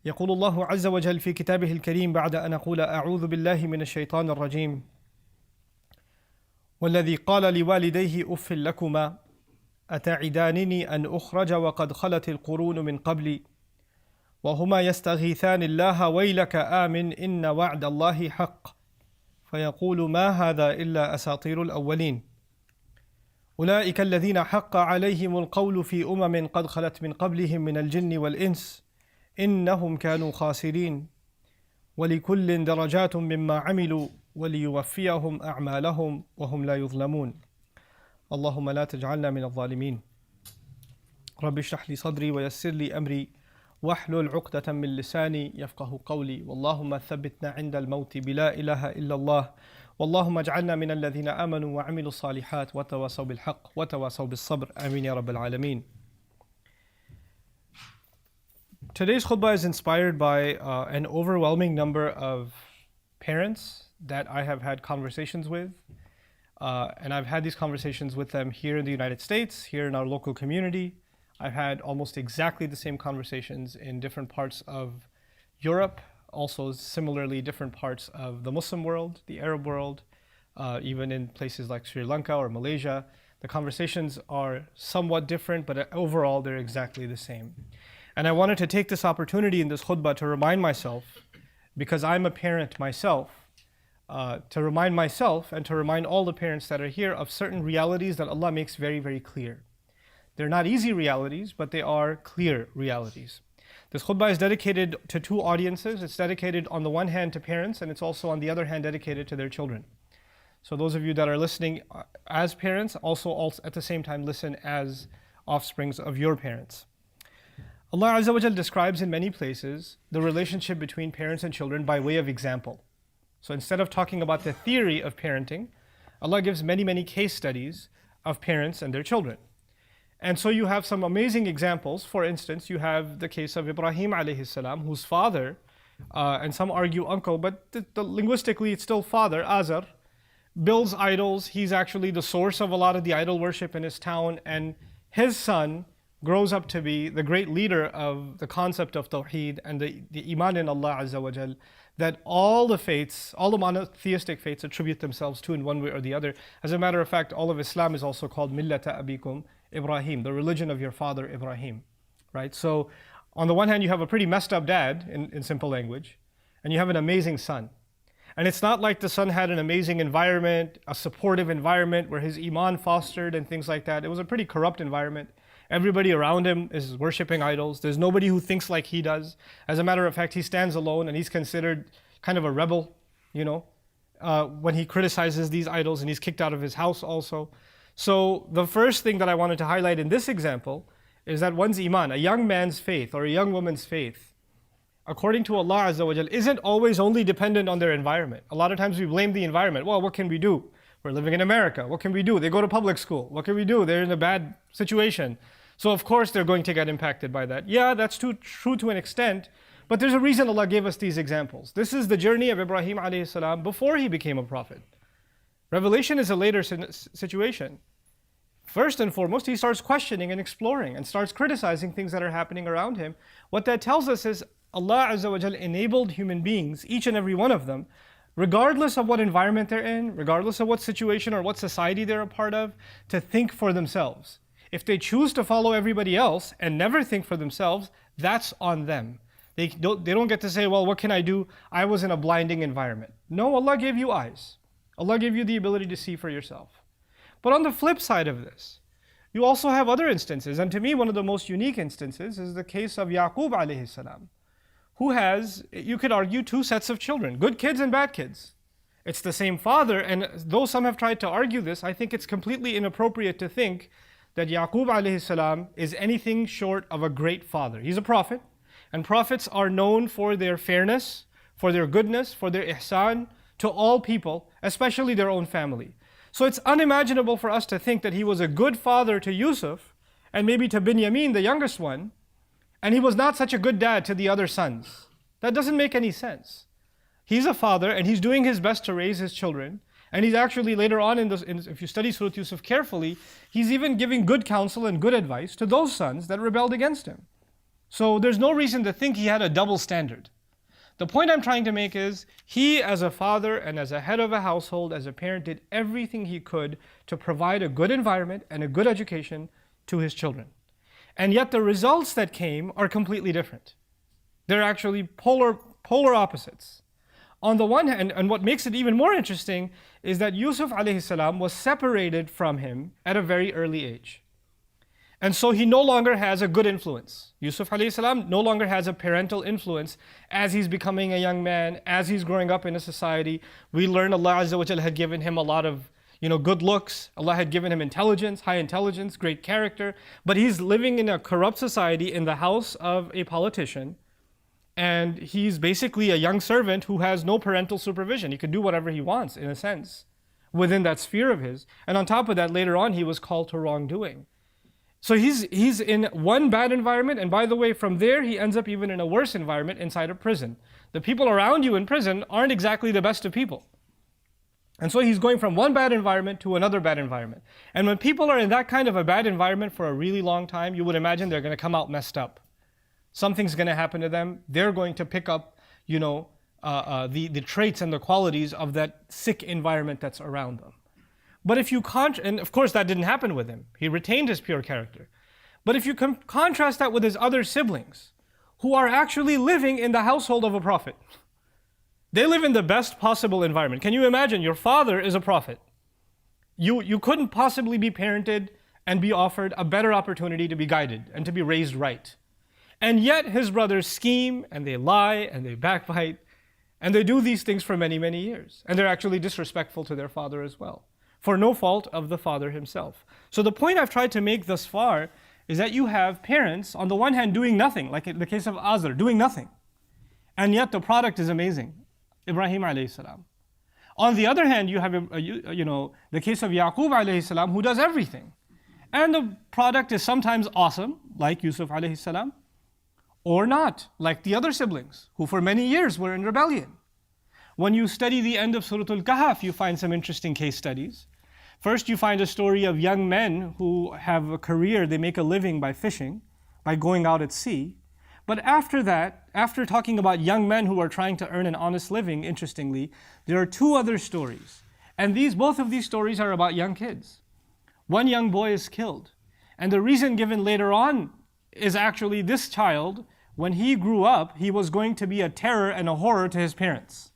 يقول الله عز وجل في كتابه الكريم بعد أن أقول أعوذ بالله من الشيطان الرجيم والذي قال لوالديه أف لكما أتعدانني أن أخرج وقد خلت القرون من قبلي وهما يستغيثان الله ويلك آمن إن وعد الله حق فيقول ما هذا إلا أساطير الأولين أولئك الذين حق عليهم القول في قد خلت من قبلهم من الجن والإنس إنهم كانوا خاسرين ولكل درجات مما عملوا وليوفيهم أعمالهم وهم لا يظلمون اللهم لا تجعلنا من الظالمين رب اشرح لي صدري ويسر لي أمري واحلل عقدة من لساني يفقه قولي واللهم ثبتنا عند الموت بلا إله إلا الله واللهم اجعلنا من الذين آمنوا وعملوا الصالحات وتواصوا بالحق وتواصوا بالصبر آمين يا رب العالمين. Today's khutbah is inspired by an overwhelming number of parents that I have had conversations with. And I've had these conversations with them here in the United States, here in our local community. I've had almost exactly the same conversations in different parts of Europe, also similarly different parts of the Muslim world, the Arab world, even in places like Sri Lanka or Malaysia. The conversations are somewhat different, but overall they're exactly the same. And I wanted to take this opportunity in this khutbah to remind myself, because I'm a parent myself, to remind myself and to remind all the parents that are here of certain realities that Allah makes very, very clear. They're not easy realities, but they are clear realities. This khutbah is dedicated to two audiences. It's dedicated on the one hand to parents, and it's also on the other hand dedicated to their children. So those of you that are listening as parents, also at the same time listen as offsprings of your parents. Allah Azza wa Jal describes in many places the relationship between parents and children by way of example. So instead of talking about the theory of parenting, Allah gives many, many case studies of parents and their children. And so you have some amazing examples. For instance, you have the case of Ibrahim alayhi salam, whose father, and some argue uncle, but linguistically it's still father, Azar, builds idols. He's actually the source of a lot of the idol worship in his town, and his son grows up to be the great leader of the concept of Tawheed and the Iman in Allah Azza wa Jal, that all the faiths, all the monotheistic faiths attribute themselves to in one way or the other. As a matter of fact, all of Islam is also called Millata Abikum Ibrahim, the religion of your father Ibrahim, right? So on the one hand, you have a pretty messed up dad in simple language, and you have an amazing son. And it's not like the son had an amazing environment, a supportive environment where his Iman fostered and things like that. It was a pretty corrupt environment. Everybody around him is worshipping idols. There's nobody who thinks like he does. As a matter of fact, he stands alone and he's considered kind of a rebel, when he criticizes these idols, and he's kicked out of his house also. So the first thing that I wanted to highlight in this example is that one's Iman, a young man's faith or a young woman's faith, according to Allah Azza wa Jal, isn't always only dependent on their environment. A lot of times we blame the environment. Well, what can we do? We're living in America. What can we do? They go to public school. What can we do? They're in a bad situation. So of course they're going to get impacted by that. Yeah, that's true to an extent, but there's a reason Allah gave us these examples. This is the journey of Ibrahim alayhi salam before he became a prophet. Revelation is a later situation. First and foremost, he starts questioning and exploring and starts criticizing things that are happening around him. What that tells us is Allah Azza wa Jal enabled human beings, each and every one of them, regardless of what environment they're in, regardless of what situation or what society they're a part of, to think for themselves. If they choose to follow everybody else and never think for themselves, that's on them. They don't get to say, well, what can I do? I was in a blinding environment. No, Allah gave you eyes. Allah gave you the ability to see for yourself. But on the flip side of this, you also have other instances. And to me, one of the most unique instances is the case of Yaqub alayhi salam, who has, you could argue, two sets of children, good kids and bad kids. It's the same father, and though some have tried to argue this, I think it's completely inappropriate to think that Yaqub alayhi salam is anything short of a great father. He's a prophet, and prophets are known for their fairness, for their goodness, for their ihsan to all people, especially their own family. So it's unimaginable for us to think that he was a good father to Yusuf, and maybe to Binyamin, the youngest one, and he was not such a good dad to the other sons. That doesn't make any sense. He's a father, and he's doing his best to raise his children. And he's actually later on if you study Surah Yusuf carefully, he's even giving good counsel and good advice to those sons that rebelled against him. So there's no reason to think he had a double standard. The point I'm trying to make is, he as a father and as a head of a household, as a parent, did everything he could to provide a good environment and a good education to his children. And yet the results that came are completely different. They're actually polar opposites. On the one hand, and what makes it even more interesting, is that Yusuf alayhi salam was separated from him at a very early age. And so he no longer has a good influence. Yusuf alayhi salam no longer has a parental influence as he's becoming a young man, as he's growing up in a society. We learn Allah Azza wa Jalla had given him a lot of good looks. Allah had given him intelligence, high intelligence, great character. But he's living in a corrupt society in the house of a politician. And he's basically a young servant who has no parental supervision. He can do whatever he wants, in a sense, within that sphere of his. And on top of that, later on, he was called to wrongdoing. So he's in one bad environment, and by the way, from there, he ends up even in a worse environment inside a prison. The people around you in prison aren't exactly the best of people. And so he's going from one bad environment to another bad environment. And when people are in that kind of a bad environment for a really long time, you would imagine they're going to come out messed up. Something's going to happen to them. They're going to pick up, the traits and the qualities of that sick environment that's around them. But if you and of course that didn't happen with him. He retained his pure character. But if you contrast that with his other siblings, who are actually living in the household of a prophet, they live in the best possible environment. Can you imagine? Your father is a prophet. You couldn't possibly be parented and be offered a better opportunity to be guided and to be raised right. And yet his brothers scheme and they lie and they backbite and they do these things for many, many years. And they're actually disrespectful to their father as well, for no fault of the father himself. So the point I've tried to make thus far is that you have parents, on the one hand, doing nothing, like in the case of Azar, doing nothing. And yet the product is amazing, Ibrahim alayhi salam. On the other hand, you have the case of Yaqub alayhi salam, who does everything. And the product is sometimes awesome, like Yusuf alayhi salam, or not, like the other siblings, who for many years were in rebellion. When you study the end of Surah Al-Kahf, you find some interesting case studies. First, you find a story of young men who have a career, they make a living by fishing, by going out at sea. But after that, after talking about young men who are trying to earn an honest living, interestingly, there are two other stories. And both of these stories are about young kids. One young boy is killed. And the reason given later on is actually this child, when he grew up, he was going to be a terror and a horror to his parents.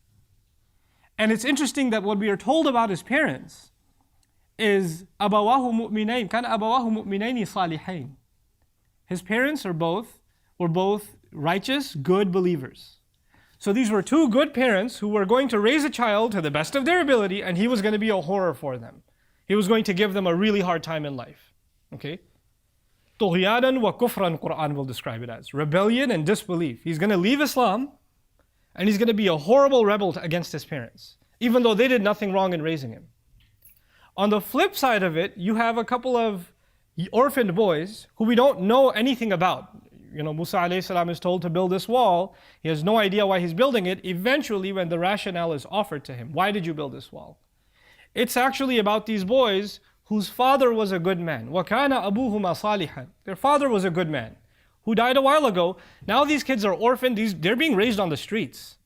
And it's interesting that what we are told about his parents is أَبَوَاهُ مُؤْمِنَيْنِ كَانَ أَبَوَاهُ مُؤْمِنَيْنِ صَالِحَيْنِ. His parents were both righteous, good believers. So these were two good parents who were going to raise a child to the best of their ability, and he was going to be a horror for them. He was going to give them a really hard time in life. Okay? طُغْيَانًا وَكُفْرًا, Qur'an will describe it as. Rebellion and disbelief. He's going to leave Islam, and he's going to be a horrible rebel against his parents, even though they did nothing wrong in raising him. On the flip side of it, you have a couple of orphaned boys who we don't know anything about. Musa alayhi salam is told to build this wall. He has no idea why he's building it. Eventually, when the rationale is offered to him, why did you build this wall? It's actually about these boys whose father was a good man. وَكَانَ أَبُوهُمَا صَالِحًا. Their father was a good man who died a while ago. Now these kids are orphaned. They're being raised on the streets.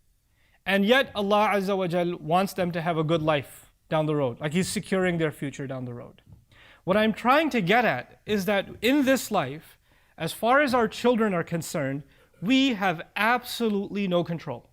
And yet Allah Azza wa Jal wants them to have a good life down the road. Like He's securing their future down the road. What I'm trying to get at is that in this life, as far as our children are concerned, we have absolutely no control.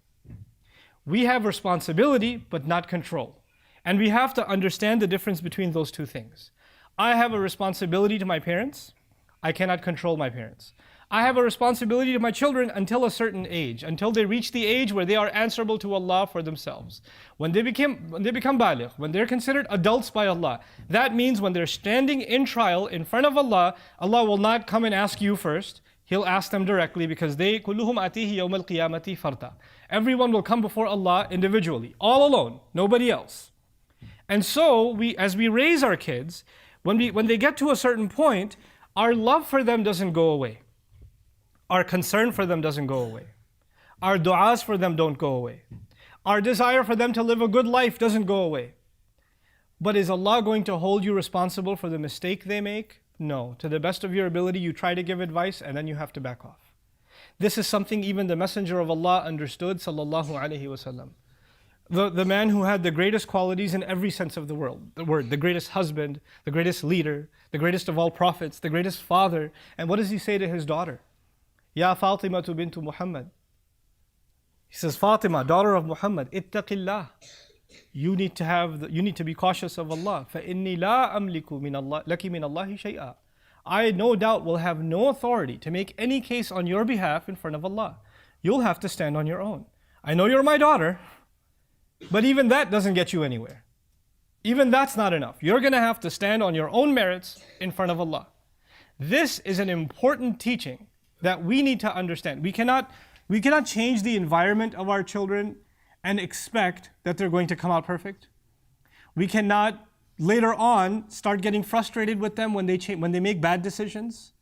We have responsibility, but not control. And we have to understand the difference between those two things. I have a responsibility to my parents. I cannot control my parents. I have a responsibility to my children until a certain age, until they reach the age where they are answerable to Allah for themselves. When they become baligh, when they're considered adults by Allah, that means when they're standing in trial in front of Allah, Allah will not come and ask you first. He'll ask them directly, because they كُلُّهُمْ أَتِيهِ يَوْمَ الْقِيَامَةِ فَرْدًا. Everyone will come before Allah individually, all alone, nobody else. And so as we raise our kids, when they get to a certain point, our love for them doesn't go away. Our concern for them doesn't go away. Our du'as for them don't go away. Our desire for them to live a good life doesn't go away. But is Allah going to hold you responsible for the mistake they make? No. To the best of your ability, you try to give advice and then you have to back off. This is something even the Messenger of Allah understood, sallallahu alaihi wasallam. The man who had the greatest qualities in every sense of the word, the greatest husband, the greatest leader, the greatest of all prophets, the greatest father. And what does he say to his daughter? Ya Fatima bintu Muhammad. He says, Fatima, daughter of Muhammad, ittaqillah. You need to be cautious of Allah. فَإِنِّي لَا أَمْلِكُ مِنَ اللَّهِ لَكِ مِنَ اللَّهِ شَيْئًا. I no doubt will have no authority to make any case on your behalf in front of Allah. You'll have to stand on your own. I know you're my daughter, but even that doesn't get you anywhere. Even that's not enough. You're going to have to stand on your own merits in front of Allah. This is an important teaching that we need to understand. We cannot change the environment of our children and expect that they're going to come out perfect. We cannot later on start getting frustrated with them when they make bad decisions,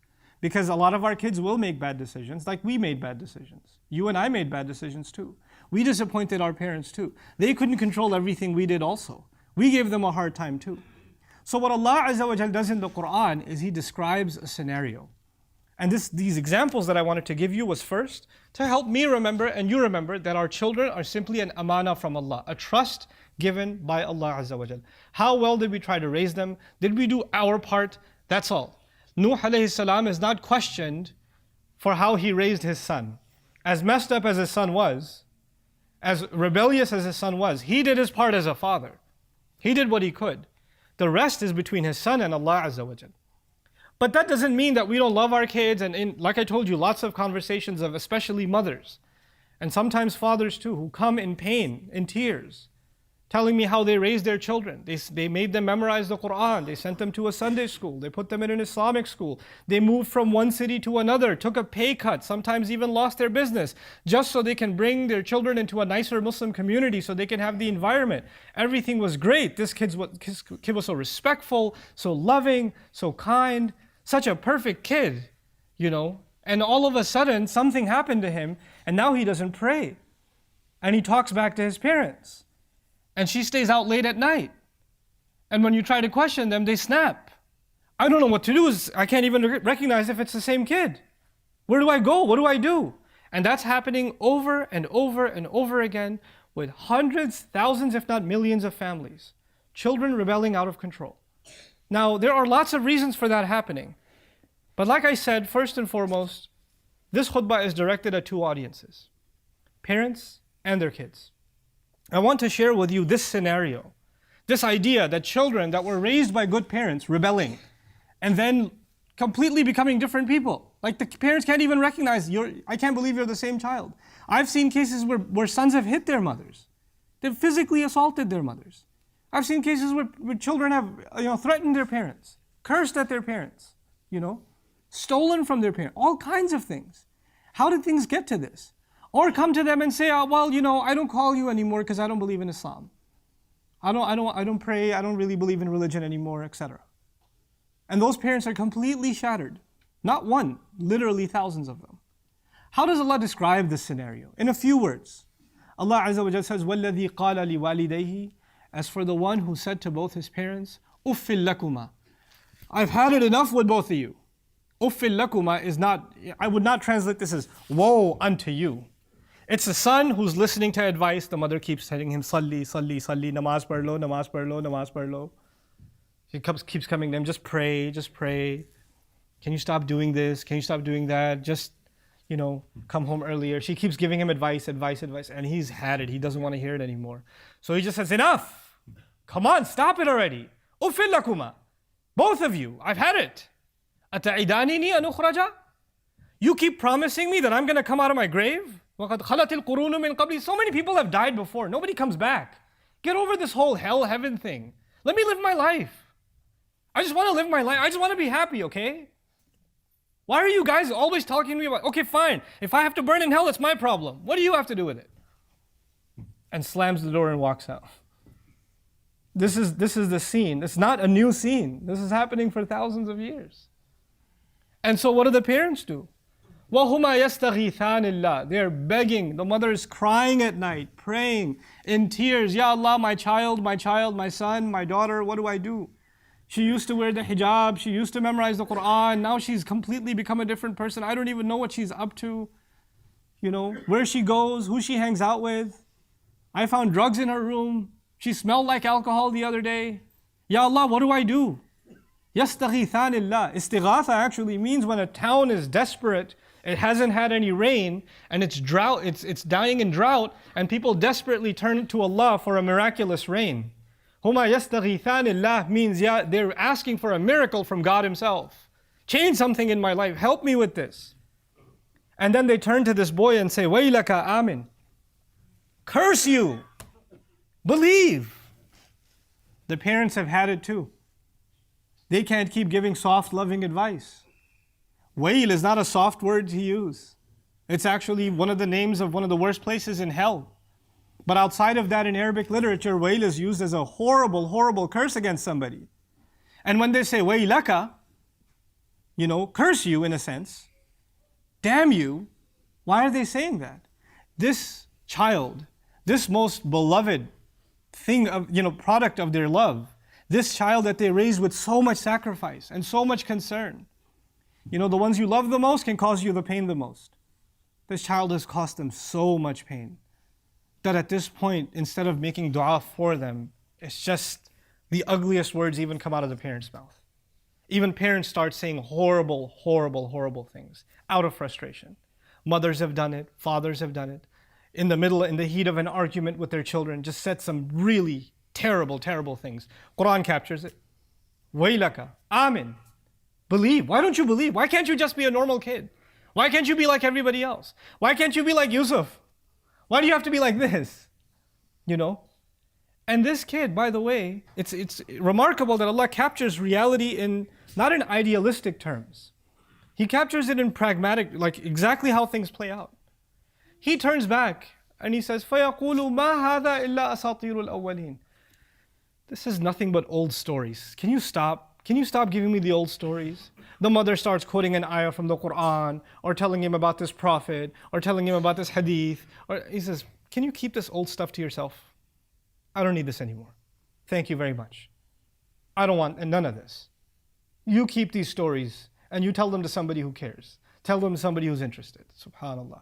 because a lot of our kids will make bad decisions, like we made bad decisions. You and I made bad decisions too. We disappointed our parents too. They couldn't control everything we did also. We gave them a hard time too. So what Allah Azza wa Jal does in the Qur'an is He describes a scenario. And these examples that I wanted to give you was first to help me remember and you remember that our children are simply an amana from Allah, a trust given by Allah Azza wa Jal. How well did we try to raise them? Did we do our part? That's all. Nuh alayhi salam is not questioned for how he raised his son. As messed up as his son was, as rebellious as his son was, he did his part as a father. He did what he could. The rest is between his son and Allah Azza wa Jal. But that doesn't mean that we don't love our kids, and like I told you, lots of conversations of especially mothers, and sometimes fathers too, who come in pain, in tears, telling me how they raised their children. They made them memorize the Qur'an, they sent them to a Sunday school, they put them in an Islamic school, they moved from one city to another, took a pay cut, sometimes even lost their business, just so they can bring their children into a nicer Muslim community so they can have the environment. Everything was great. This kid was so respectful, so loving, so kind, such a perfect kid, you know. And all of a sudden, something happened to him, and now he doesn't pray. And he talks back to his parents. And she stays out late at night. And when you try to question them, they snap. I don't know what to do. I can't even recognize if it's the same kid. Where do I go? What do I do? And that's happening over and over and over again with hundreds, thousands, if not millions of families. Children rebelling out of control. Now, there are lots of reasons for that happening. But like I said, first and foremost, this khutbah is directed at two audiences: parents and their kids. I want to share with you this scenario, this idea that children that were raised by good parents rebelling and then completely becoming different people. Like the parents can't even recognize, I can't believe you're the same child. I've seen cases where sons have hit their mothers. They've physically assaulted their mothers. I've seen cases where children have threatened their parents, cursed at their parents, stolen from their parents, all kinds of things. How did things get to this? Or come to them and say, I don't call you anymore because I don't believe in Islam. I don't pray, I don't really believe in religion anymore, etc. And those parents are completely shattered. Not one, literally thousands of them. How does Allah describe this scenario? In a few words. Allah Azza wa Jalla says, وَالَّذِي قَالَ لِوَالِدَيْهِ. As for the one who said to both his parents, أُفِّل لَكُمَا. I've had it enough with both of you. أُفِّل لَكُمَا is not, I would not translate this as woe unto you. It's a son who's listening to advice. The mother keeps telling him, Salli, Salli, Salli, namaz par lo, namaz par lo, namaz par lo. She keeps coming to him, just pray, just pray. Can you stop doing this? Can you stop doing that? Just, come home earlier. She keeps giving him advice, and he's had it. He doesn't want to hear it anymore. So he just says, enough. Come on, stop it already. Uffil lakuma. Both of you, I've had it. Ata'idanini an ukhraja? You keep promising me that I'm going to come out of my grave? وَقَدْ خَلَتِ الْقُرُونُ مِنْ قَبْلِ. So many people have died before. Nobody comes back. Get over this whole hell, heaven thing. Let me live my life. I just want to live my life. I just want to be happy, okay? Why are you guys always talking to me about, okay, fine. If I have to burn in hell, it's my problem. What do you have to do with it? And slams the door and walks out. This is the scene. It's not a new scene. This is happening for thousands of years. And so what do the parents do? وَهُمَا يَسْتَغِيثَانِ اللَّهِ. They're begging. The mother is crying at night, praying in tears. Ya Allah, my child, my son, my daughter, what do I do? She used to wear the hijab. She used to memorize the Qur'an. Now she's completely become a different person. I don't even know what she's up to. where she goes, who she hangs out with. I found drugs in her room. She smelled like alcohol the other day. Ya Allah, what do I do? Yastaghithanillah. Istighatha actually means when a town is desperate, it hasn't had any rain, and it's drought, it's dying in drought, and people desperately turn to Allah for a miraculous rain. Huma yastaghithanillah means they're asking for a miracle from God Himself. Change something in my life, help me with this. And then they turn to this boy and say, Waylaka amin. Curse you! Believe! The parents have had it too. They can't keep giving soft, loving advice. Wayl is not a soft word to use. It's actually one of the names of one of the worst places in hell. But outside of that, in Arabic literature, wayl is used as a horrible, horrible curse against somebody. And when they say waylaka, curse you in a sense, damn you, why are they saying that? This child, this most beloved thing of, product of their love, this child that they raised with so much sacrifice and so much concern, the ones you love the most can cause you the pain the most. This child has caused them so much pain that at this point, instead of making dua for them, it's just the ugliest words even come out of the parent's mouth. Even parents start saying horrible, horrible, horrible things out of frustration. Mothers have done it, fathers have done it. In the heat of an argument with their children, just said some really terrible, terrible things. Qur'an captures it. Waylaka, amin. Believe. Why don't you believe? Why can't you just be a normal kid? Why can't you be like everybody else? Why can't you be like Yusuf? Why do you have to be like this? And this kid, by the way, it's remarkable that Allah captures reality not in idealistic terms. He captures it in pragmatic, like exactly how things play out. He turns back and he says, فَيَقُولُ مَا هَذَا إِلَّا أَسَاطِيرُ الْأَوَّلِينَ. This is nothing but old stories. Can you stop? Can you stop giving me the old stories? The mother starts quoting an ayah from the Qur'an, or telling him about this prophet, or telling him about this hadith. Or he says, can you keep this old stuff to yourself? I don't need this anymore. Thank you very much. I don't want none of this. You keep these stories and you tell them to somebody who cares. Tell them to somebody who's interested. Subhanallah.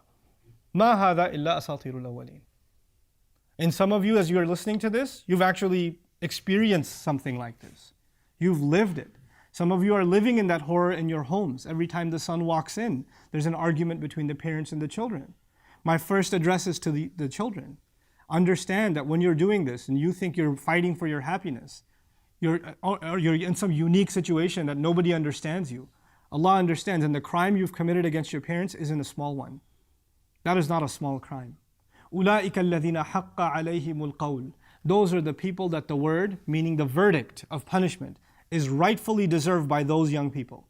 مَا هَذَا إِلَّا أَسَاطِيرُ الْأَوَّلِينَ. And some of you, as you are listening to this, you've actually experienced something like this. You've lived it. Some of you are living in that horror in your homes. Every time the son walks in, there's an argument between the parents and the children. My first address is to the children. Understand that when you're doing this and you think you're fighting for your happiness, you're in some unique situation that nobody understands you. Allah understands, and the crime you've committed against your parents isn't a small one. That is not a small crime. أُولَٰئِكَ الَّذِينَ حَقَّ عَلَيْهِمُ الْقَوْلِ. Those are the people that the word, meaning the verdict of punishment, is rightfully deserved by those young people.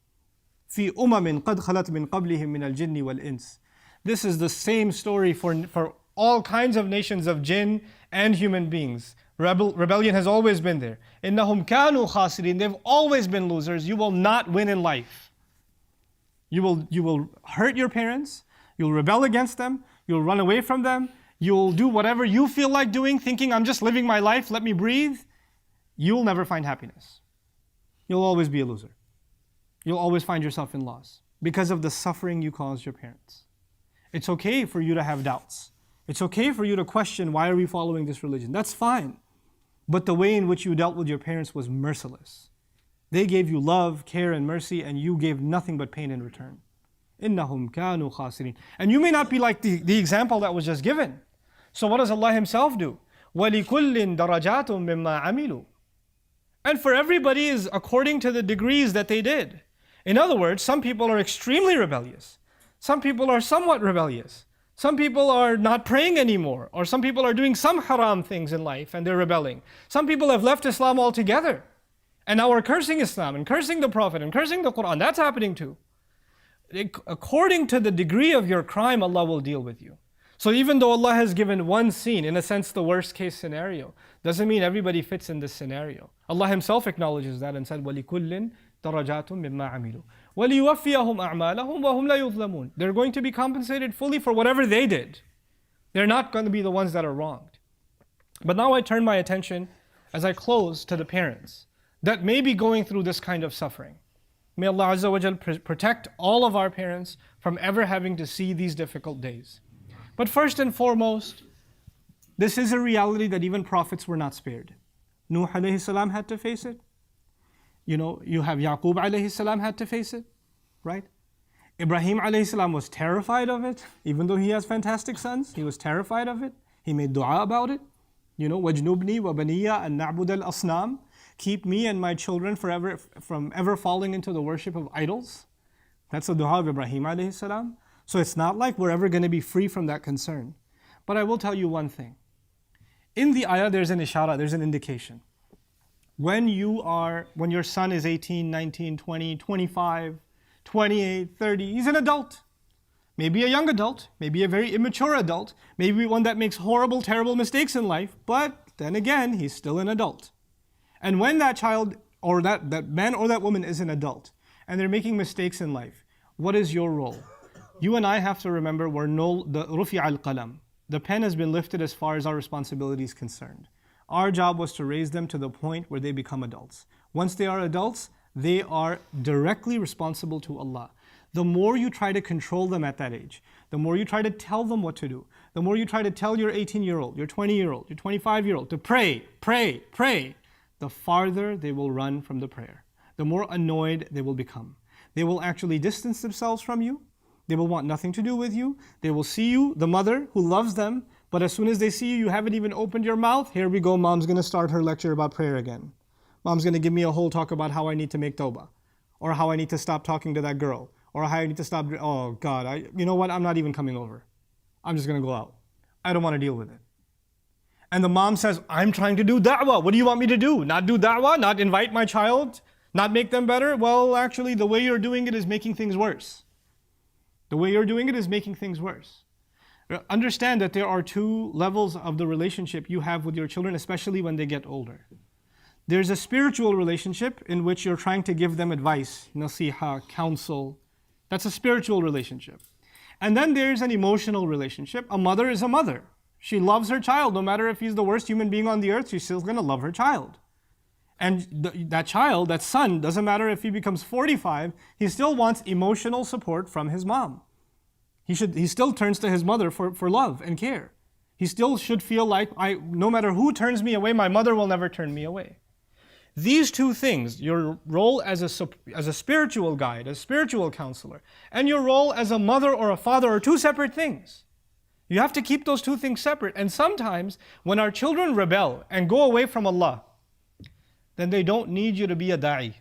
فِي أُمَمٍ قَدْ خَلَتْ مِنْ قَبْلِهِمْ مِنَ الْجِنِّ وَالْإِنسِ. This is the same story for all kinds of nations of jinn and human beings. Rebellion has always been there. إِنَّهُمْ كَانُوا خَاسِرِينَ. They've always been losers. You will not win in life. You will hurt your parents. You'll rebel against them. You'll run away from them. You'll do whatever you feel like doing, thinking, I'm just living my life, let me breathe. You'll never find happiness. You'll always be a loser. You'll always find yourself in loss because of the suffering you caused your parents. It's okay for you to have doubts. It's okay for you to question, why are we following this religion? That's fine. But the way in which you dealt with your parents was merciless. They gave you love, care, and mercy, and you gave nothing but pain in return. إِنَّهُمْ كَانُوا خَاسِرِينَ. And you may not be like the example that was just given. So what does Allah Himself do? وَلِكُلٍّ دَرَجَاتٌ مِمَّا عَمِلُوا. And for everybody is according to the degrees that they did. In other words, some people are extremely rebellious. Some people are somewhat rebellious. Some people are not praying anymore. Or some people are doing some haram things in life and they're rebelling. Some people have left Islam altogether. And now are cursing Islam and cursing the Prophet and cursing the Qur'an. That's happening too. According to the degree of your crime, Allah will deal with you. So even though Allah has given one scene, in a sense the worst case scenario, doesn't mean everybody fits in this scenario. Allah Himself acknowledges that and said, وَلِكُلٍّ دَرَجَاتٌ مِمَّا عَمِلُوا وَلِيُوَفِّيَهُمْ أَعْمَالَهُمْ وَهُمْ لَا يُظْلَمُونَ. They're going to be compensated fully for whatever they did. They're not going to be the ones that are wronged. But now I turn my attention, as I close, to the parents that may be going through this kind of suffering. May Allah Azza wa Jal protect all of our parents from ever having to see these difficult days. But first and foremost, this is a reality that even prophets were not spared. Nuh alayhi salam had to face it. You have Yaqub alayhi salam had to face it, right? Ibrahim alayhi salam was terrified of it, even though he has fantastic sons. He was terrified of it. He made dua about it. وَجْنُبْنِي وَبَنِيَّ أَن نَعْبُدَ الْأَصْنَامِ. Keep me and my children forever from ever falling into the worship of idols. That's the dua of Ibrahim alayhi salam. So it's not like we're ever going to be free from that concern. But I will tell you one thing. In the ayah, there's an ishara, there's an indication. When your son is 18, 19, 20, 25, 28, 30, he's an adult. Maybe a young adult, maybe a very immature adult, maybe one that makes horrible, terrible mistakes in life, but then again, he's still an adult. And when that child, or that man or that woman is an adult, and they're making mistakes in life, what is your role? You and I have to remember the rufi al-qalam. The pen has been lifted as far as our responsibility is concerned. Our job was to raise them to the point where they become adults. Once they are adults, they are directly responsible to Allah. The more you try to control them at that age, the more you try to tell them what to do, the more you try to tell your 18-year-old, your 20-year-old, your 25-year-old to pray, pray, pray, the farther they will run from the prayer. The more annoyed they will become. They will actually distance themselves from you. They will want nothing to do with you. They will see you, the mother who loves them, but as soon as they see you, you haven't even opened your mouth, here we go, mom's going to start her lecture about prayer again. Mom's going to give me a whole talk about how I need to make tawbah, or how I need to stop talking to that girl, or how I need to stop, oh God, you know what, I'm not even coming over. I'm just going to go out. I don't want to deal with it. And the mom says, I'm trying to do da'wah. What do you want me to do? Not do da'wah? Not invite my child? Not make them better? Well, actually, the way you're doing it is making things worse. The way you're doing it is making things worse. Understand that there are two levels of the relationship you have with your children, especially when they get older. There's a spiritual relationship in which you're trying to give them advice, nasiha, counsel. That's a spiritual relationship. And then there's an emotional relationship. A mother is a mother. She loves her child. No matter if he's the worst human being on the earth, she's still going to love her child. And that child, that son, doesn't matter if he becomes 45, he still wants emotional support from his mom. He still turns to his mother for love and care. He still should feel like, no matter who turns me away, my mother will never turn me away. These two things, your role as a spiritual guide, a spiritual counselor, and your role as a mother or a father are two separate things. You have to keep those two things separate. And sometimes when our children rebel and go away from Allah, then they don't need you to be a da'i.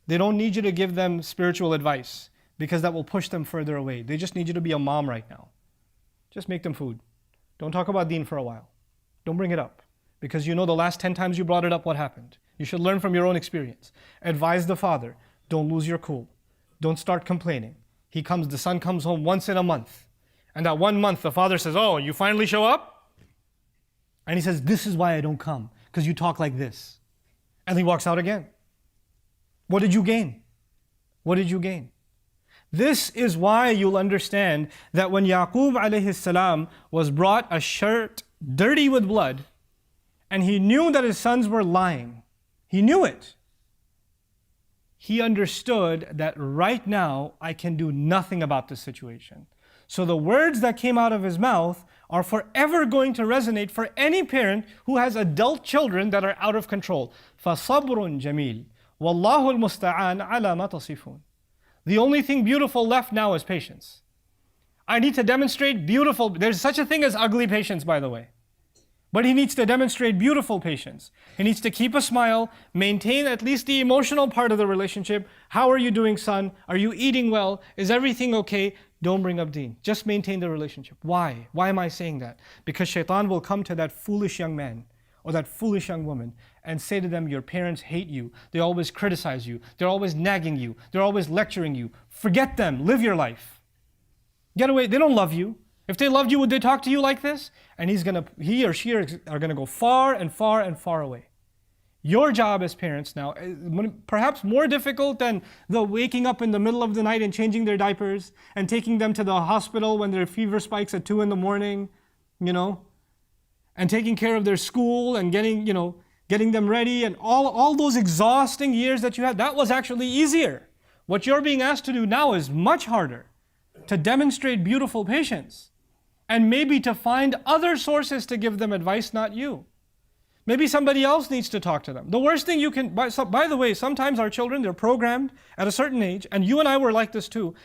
They don't need you to give them spiritual advice, because that will push them further away. They just need you to be a mom right now. Just make them food. Don't talk about deen for a while. Don't bring it up. Because you know the last 10 times you brought it up, what happened? You should learn from your own experience. Advise the father. Don't lose your cool. Don't start complaining. The son comes home once in a month. And that 1 month, the father says, oh, you finally show up? And he says, this is why I don't come. Because you talk like this. And he walks out again. What did you gain? What did you gain? This is why you'll understand that when Yaqub alayhi salam was brought a shirt dirty with blood, and he knew that his sons were lying, he knew it. He understood that right now I can do nothing about this situation. So the words that came out of his mouth are forever going to resonate for any parent who has adult children that are out of control. فَصَبْرٌ جَمِيلٌ وَاللَّهُ الْمُسْتَعَانُ عَلَى مَا تَصِفُونَ. The only thing beautiful left now is patience. I need to demonstrate beautiful, there's such a thing as ugly patience, by the way. But he needs to demonstrate beautiful patience. He needs to keep a smile, maintain at least the emotional part of the relationship. How are you doing, son? Are you eating well? Is everything okay? Don't bring up deen. Just maintain the relationship. Why? Why am I saying that? Because shaitan will come to that foolish young man or that foolish young woman and say to them, your parents hate you. They always criticize you. They're always nagging you. They're always lecturing you. Forget them. Live your life. Get away. They don't love you. If they loved you, would they talk to you like this? And he or she are going to go far and far and far away. Your job as parents now, perhaps more difficult than the waking up in the middle of the night and changing their diapers and taking them to the hospital when their fever spikes at 2 a.m, and taking care of their school and getting them ready and all those exhausting years that you had. That was actually easier. What you're being asked to do now is much harder, to demonstrate beautiful patience. And maybe to find other sources to give them advice, not you. Maybe somebody else needs to talk to them. The worst thing you can, by the way, sometimes our children, they're programmed at a certain age, and you and I were like this too.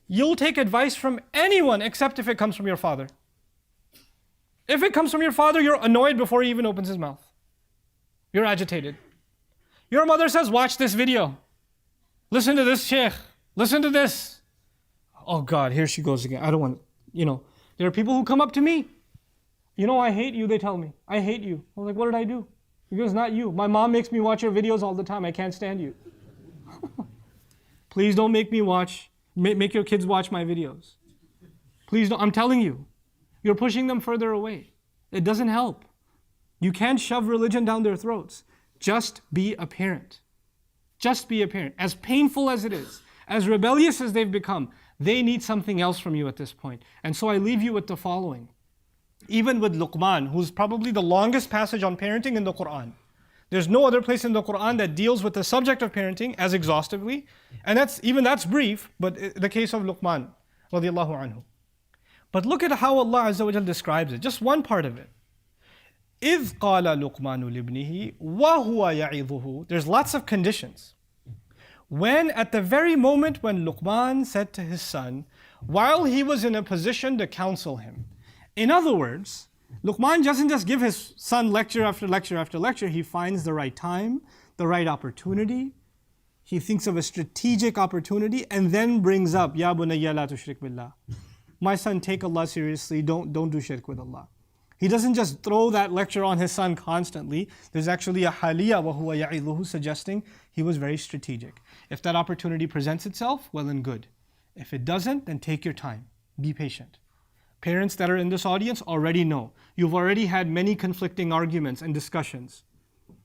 You'll take advice from anyone except if it comes from your father. If it comes from your father, you're annoyed before he even opens his mouth. You're agitated. Your mother says, watch this video. Listen to this sheikh. Listen to this. Oh God, here she goes again. I don't want, there are people who come up to me. I hate you, they tell me. I hate you. I'm like, what did I do? Because not you. My mom makes me watch your videos all the time. I can't stand you. Please don't make me make your kids watch my videos. Please don't. I'm telling you. You're pushing them further away. It doesn't help. You can't shove religion down their throats. Just be a parent. Just be a parent. As painful as it is, as rebellious as they've become, they need something else from you at this point. And so I leave you with the following. Even with Luqman, who's probably the longest passage on parenting in the Qur'an. There's no other place in the Qur'an that deals with the subject of parenting as exhaustively. And that's brief, but the case of Luqman, radiallahu anhu. But look at how Allah Azza wa Jal describes it. Just one part of it. إِذْ قَالَ لُقْمَانُ لِابْنِهِ وَهُوَ يَعِظُهُ. There's lots of conditions. When at the very moment when Luqman said to his son, while he was in a position to counsel him. In other words, Luqman doesn't just give his son lecture after lecture after lecture. He finds the right time, the right opportunity. He thinks of a strategic opportunity and then brings up, Ya bunayya la tushrik billah. My son, take Allah seriously. Don't do shirk with Allah. He doesn't just throw that lecture on his son constantly. There's actually a haliyah wa huwa ya'iduhu suggesting he was very strategic. If that opportunity presents itself, well and good. If it doesn't, then take your time. Be patient. Parents that are in this audience already know. You've already had many conflicting arguments and discussions.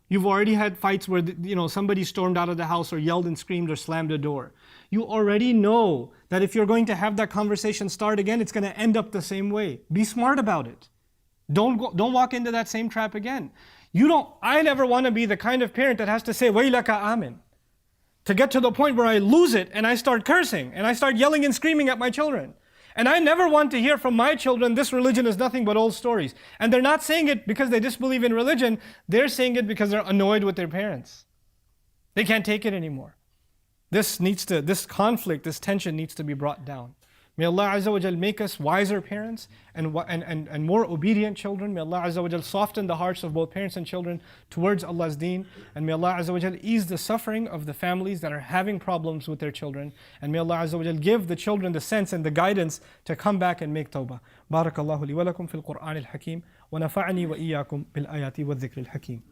You've already had fights where somebody stormed out of the house or yelled and screamed or slammed a door. You already know that if you're going to have that conversation start again, it's going to end up the same way. Be smart about it. Don't walk into that same trap again. I never want to be the kind of parent that has to say, Waylaka amin. To get to the point where I lose it and I start cursing and I start yelling and screaming at my children. And I never want to hear from my children, this religion is nothing but old stories. And they're not saying it because they disbelieve in religion. They're saying it because they're annoyed with their parents. They can't take it anymore. This conflict, this tension needs to be brought down. May Allah Azza wa Jal make us wiser parents and more obedient children. May Allah Azza wa Jal soften the hearts of both parents and children towards Allah's deen. And may Allah Azza wa Jal ease the suffering of the families that are having problems with their children. And may Allah Azza wa Jal give the children the sense and the guidance to come back and make tawbah. Barakallahu li wa lakum fil Qur'an al-Hakim wa nafa'ani wa iyyakum bil ayati wa dhikr al-Hakim.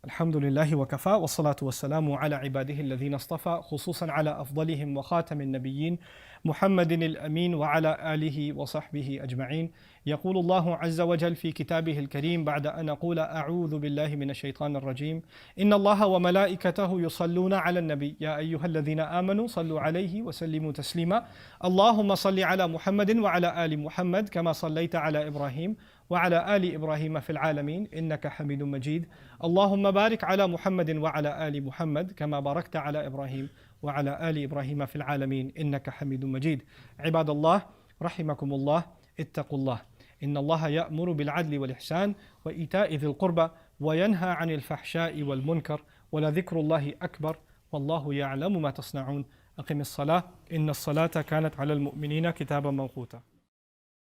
الحمد لله وكفى والصلاة والسلام على عباده الذين اصطفى خصوصا على أفضلهم وخاتم النبيين محمد الأمين وعلى آله وصحبه أجمعين. يقول الله عز وجل في كتابه الكريم بعد أن أقول أعوذ بالله من الشيطان الرجيم إن الله وملائكته يصلون على النبي يا أيها الذين آمنوا صلوا عليه وسلموا تسليما اللهم صل على محمد وعلى آل محمد كما صليت على إبراهيم وعلى آل إبراهيم في العالمين إنك حميد مجيد اللهم بارك على محمد وعلى آل محمد كما باركت على إبراهيم وعلى آل إبراهيم في العالمين إنك حميد مجيد. عباد الله رحمكم الله اتقوا الله إن الله يأمر بالعدل والإحسان وإيتاء ذي القربى وينهى عن الفحشاء والمنكر ولذكر الله أكبر والله يعلم ما تصنعون. أقم الصلاة إن الصلاة كانت على المؤمنين كتابا موقوتا.